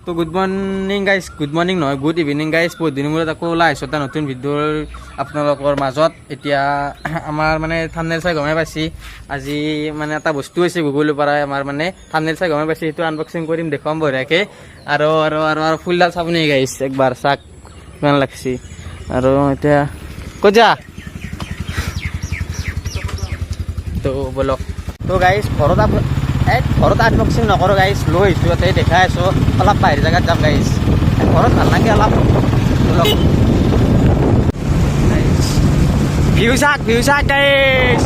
তো good morning guys, good morning নহয়, good evening guys. বহুত দিনৰ মূৰত আকৌ ওলাই আহিছোঁ এটা নতুন ভিডিঅ'ৰ আপোনালোকৰ মাজত। এতিয়া আমাৰ মানে থাম্বনেইল চাই গমেই পাইছি, আজি মানে এটা বস্তু হৈছে গুগলৰ পৰাই আমাৰ মানে থাম্বনেইল চাই গমেই পাইছি, সেইটো আনবক্সিং কৰিম, দেখুৱাম বঢ়িয়াকৈ। আৰু আৰু আৰু আৰু ফুলডাল চাবনি গাইজ, একবাৰ চাক কিমান লাগছি। আৰু এতিয়া ক'ত যা তো বলক। তো গাইজ ঘৰত আনবক্সিং নকৰোঁ গাইজ, লৈ আহিছোঁ ইয়াতে দেখাই আছোঁ। অলপ বাহিৰ জেগাত যাম গাইজ, ঘৰত ভাল লাগে অলপ। ভিউ চাক গাইজ।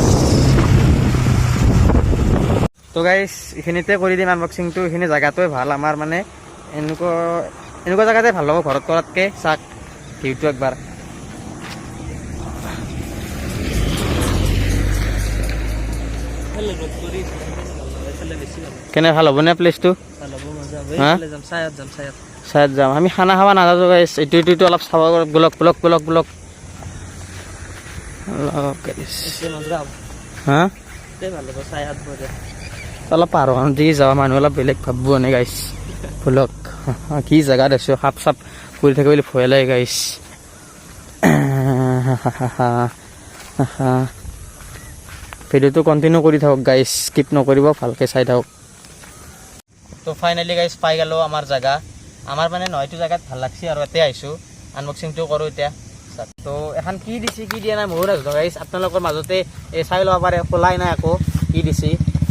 তো গাইজ এইখিনিতে কৰি দিম আনবক্সিংটো। এইখিনি জেগাটোৱে ভাল আমাৰ, মানে এনেকুৱা জেগাতে ভাল হ'ব ঘৰত কৰাতকৈ। চাক ভিউটো একবাৰ। কেনে ভাল হ'বনে প্লেচটো? চায়ত যাম আমি, খানা খাব নাযাওঁ গাইছ, এইটো অলপ চাব ব্লক হা অলপ পাহাৰখন দি যাওঁ, মানুহ অলপ বেলেগ ভাবব এনে গাইছ। ব্লক কি জেগাত আছোঁ, সাপ চাপ পৰি থাকে বুলি ভয় লাগে গাইছ। ভিডিঅ'টো কণ্টিনিউ কৰি থাকক গাইছ, স্কিপ নকৰিব, ভালকৈ চাই থাকক। তো ফাইনেলি গাইজ পাই গ'লোঁ আমাৰ জেগা। আমাৰ মানে নহয়টো জেগাত ভাল লাগছি আৰু ইয়াতে আহিছোঁ, আনবক্সিংটো কৰোঁ এতিয়া। তো এখন কি দিছে কি দিয়া নাই ময়ো নাজানো গাইজ, আপোনালোকৰ মাজতে চাই ল'ব পাৰে, খোলাই নাই আকৌ কি দিছে,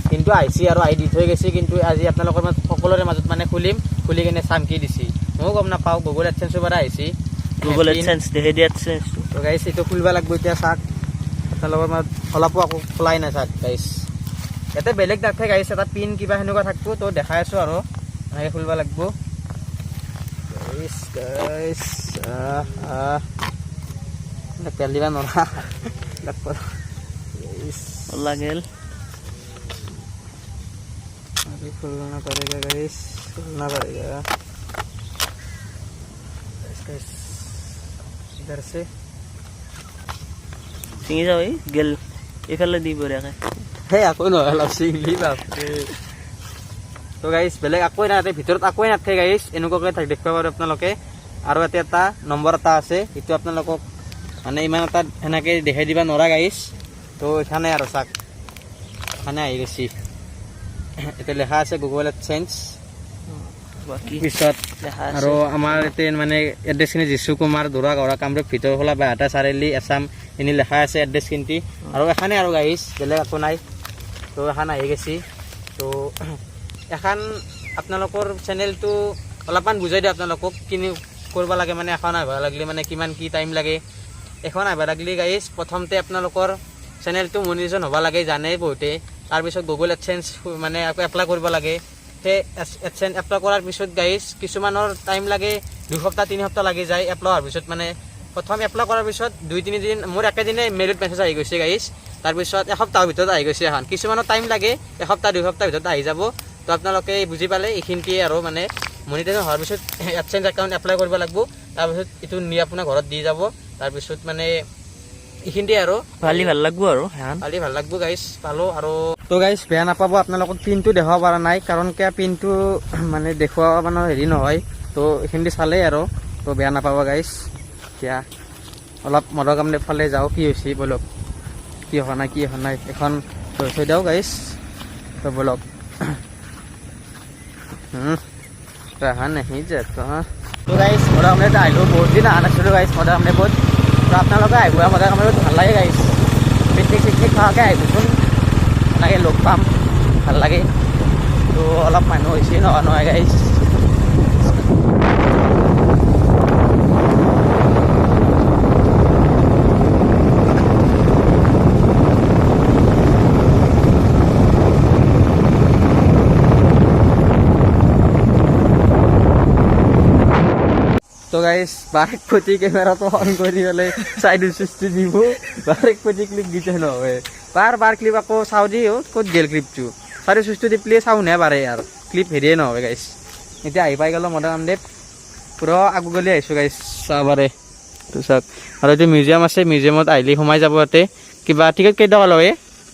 কিন্তু আহিছে আৰু আহি দি থৈ গৈছে। কিন্তু আজি আপোনালোকৰ সকলোৰে মাজত মানে খুলি কিনে চাম কি দিছে। ময়ো গম নাপাওঁ, গুগল এডচেঞ্চৰ পৰা আহিছে। গুগল এডচেঞ্চ দেখি দিয়া এডচেঞ্চ। তো গাইজ এইটো খুলিব লাগিব এতিয়া। চাওক আপোনালোকৰ মাজত অলপো আকৌ খোলাই নাই চাওক গাইজ। ইয়াতে বেলেগ নাথাকে গাইছ, এটা পিন কিবা সেনেকুৱা থাকিব। তো দেখাই আছোঁ আৰু এনেকৈ খুলিব লাগিব গাইছ। তেল দিবা নৰা লাগিল खुलना पड़ेगा गाइस, खुलना पड़ेगा इधर से। চিঙি যাওঁ এই গেল এইফালে দি বঢ়িয়াকৈ। সেই আকৌ নহয় অলপ চিঙলি বাপৰে। তো গাইছ বেলেগ আকৌ নাথাকে, ভিতৰত আকৌ নাথাকে গাইছ, এনেকুৱাকৈ দেখিব পাৰোঁ আপোনালোকে। আৰু ইয়াতে এটা নম্বৰ এটা আছে, সেইটো আপোনালোকক মানে ইমান এটা সেনেকৈ দেখাই দিব নোৱাৰা গাইছ। তো এখানে আৰু চাওক এখানে আহি গৈছি, এতিয়া লেখা আছে গুগল এডচেঞ্চ। পিছত আৰু আমাৰ ইয়াতে মানে এড্ৰেছখিনি যীশু কুমাৰ দুৰা গড়া কামৰূপ ভিতৰখোলা বাইহাটা চাৰিআলি আছাম এনে লেখা আছে এড্ৰেছখিনি। আৰু এখানে আৰু গাইছ, বেলেগ একো নাই। তো এখন আহি গৈছি। তো এখন আপোনালোকৰ চেনেলটো অলপমান বুজাই দিওঁ আপোনালোকক, কিনি কৰিব লাগে মানে এখন আহিব লাগিলে মানে কিমান কি টাইম লাগে। এখন আহিব লাগিলে গাইছ প্ৰথমতে আপোনালোকৰ চেনেলটো মনিটাইজেশ্যন হ'ব লাগে, জানেই বহুতে। তাৰপিছত গুগল এডচেঞ্চ মানে আকৌ এপ্লাই কৰিব লাগে। সেই এডচেঞ্চ এপ্লাই কৰাৰ পিছত গাইছ কিছুমানৰ টাইম লাগে 2 সপ্তাহ 3 সপ্তাহ লাগি যায় এপ্লাই হোৱাৰ পিছত। মানে প্ৰথম এপ্লাই কৰাৰ পিছত 2-3 দিন, মোৰ একেদিনে মেইলত মেছেজ আহি গৈছে গাইছ। তাৰপিছত এসপ্তাহৰ ভিতৰত আহি গৈছে এখন। কিছুমানৰ টাইম লাগে 1 সপ্তাহ 2 সপ্তাহৰ ভিতৰত আহি যাব। তো আপোনালোকে বুজি পালে এইখিনিয়ে আৰু মানে মনিটাইজেশ্যন হোৱাৰ পিছত এডচেঞ্চ একাউণ্ট এপ্লাই কৰিব লাগিব। তাৰপিছত এইটো নি আপোনাৰ ঘৰত দি যাব। তাৰপিছত মানে এইখিনিতে আৰু ভাল লাগব আৰু ভাল লাগব গাইছ পালোঁ। আৰু তো গাইছ বেয়া নাপাব, আপোনালোকক পিনটো দেখুৱাব পৰা নাই, কাৰণ কিয় পিনটো মানে দেখুওৱা মানে হেৰি নহয়। তো এইখিনি চালেই আৰু তো বেয়া নাপাব গাইছ। এতিয়া অলপ মদৰ কামনে ফালে যাওঁ, কি হৈছে বলক, কি হোৱা নাই এখন থৈ দিওঁ গাইছ। তো বলক ৰহা নাহি যাতা। তো গাইছ মদৰ কামনে আহিলোঁ, বহুত দিন অহা নাছিলোঁ গাইছ মদৰ কামনে বহুত। তো আপোনালোকে আহিব, মদৰ কামনে ভাল লাগে গাইছ। পিকনিক খোৱাকৈ আহিবচোন, এনেকৈ লগ পাম, ভাল লাগে। তো অলপ মানুহ হৈছে নহয় গাইছ। তো গাইছ বাৰেক প্ৰতি কেমেৰাটো অন কৰি পেলাই চাইড চুইচটো দিব, বাৰেক প্ৰতি ক্লিপ দিছে নহয়। বাৰ ক্লিপ আকৌ চাওঁ দি ক'ত গেল ক্লিপটো, চাইড চুইচটো টিপলে চাউনে বাৰে আৰু ক্লিপ হেৰিয়ে নহয় গাইছ। এতিয়া আহি পাই গ'লোঁ মদৰ কামদেৱ, পূৰা আগু গলি আহিছোঁ গাইছ চাব পাৰে। তো চাওক আৰু এইটো মিউজিয়াম আছে, মিউজিয়ামত আহিলে সোমাই যাব। ইয়াতে কিবা টিকেট কেইটকা লয়?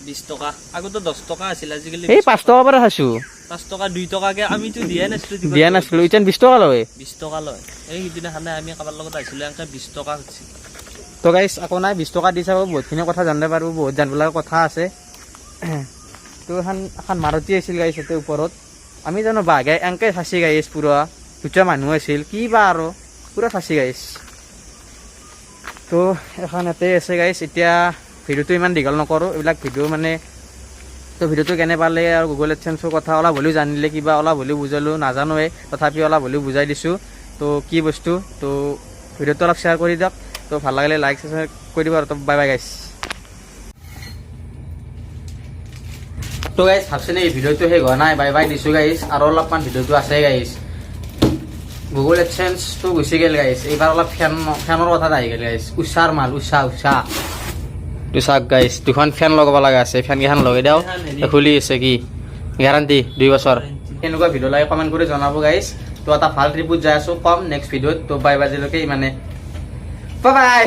20 টকা, আগতে 10 টকা আছিল, আজিকালি এই 5 টকাৰ পৰা খাইছোঁ। 5 টকা 2 টকাকে আমিতো দিয়া নাছিলো দিয়া নাছিলোঁ এতিয়া 20 টকা লয় 20 টকা লয় এই সিদিনাখনে আমি কাৰোবাৰ লগত আহিছিলোঁ এনেকৈ 20 টকা হৈছে তো গাইছ আকৌ নাই 20 টকা দি চাব বহুতখিনি কথা জানিব পারবো বহুত জানিবলগা কথা আছে তো এখন মাৰুতি আছিল গাইছ ইয়াতে ওপৰত আমি জানো বাঘে এনেকৈ ফাঁচি গাইছ পুৰা দুটা মানুহ আছিল কি বা আৰু পুৰা ফাঁচি গাইছ তো এখন ইয়াতে আছে গাইছ এতিয়া ভিডিঅ'টো ইমান দীঘল নকৰোঁ এইবিলাক ভিডিঅ' মানে তো ভিডিঅ'টো কেনে পালে আৰু গুগল এডচেন্সৰ কথা অলপ হ'লেও জানিলে কিবা অলপ হ'লেও বুজালোঁ নাজানোৱে তথাপি অলপ হ'লেও বুজাই দিছোঁ তো কি বস্তু তো ভিডিঅ'টো অলপ শ্বেয়াৰ কৰি দিয়ক তো ভাল লাগিলে লাইক শ্বেয়াৰ কৰি দিব আৰু তো বাই বাই গাইছ তো গাইছ ভাবছেনে এই ভিডিঅ'টো শেষ হোৱা নাই বাই বাই দিছোঁ গাইছ আৰু অলপমান ভিডিঅ'টো আছে গাইছ গুগল এডচেন্সটো গুচি গ'ল গাইছ এইবাৰ অলপ ফেনৰ কথা আহি গ'ল গাইছ উষাৰ মাল উষা তো চাওক গাইছ দুখন ফেন লগাব লগা আছে ফেনকেইখন লগাই দিওঁ খুলি আছে কি গেৰাণ্টি 2 বছৰ এনেকুৱা ভিডিঅ' লাগে কমেণ্ট কৰি জনাব গাইছ তো এটা ভাল ট্ৰিপত যাই আছোঁ কম নেক্সট ভিডিঅ'ত তো বাই বাজিলৈকে ইমানে বাই বাই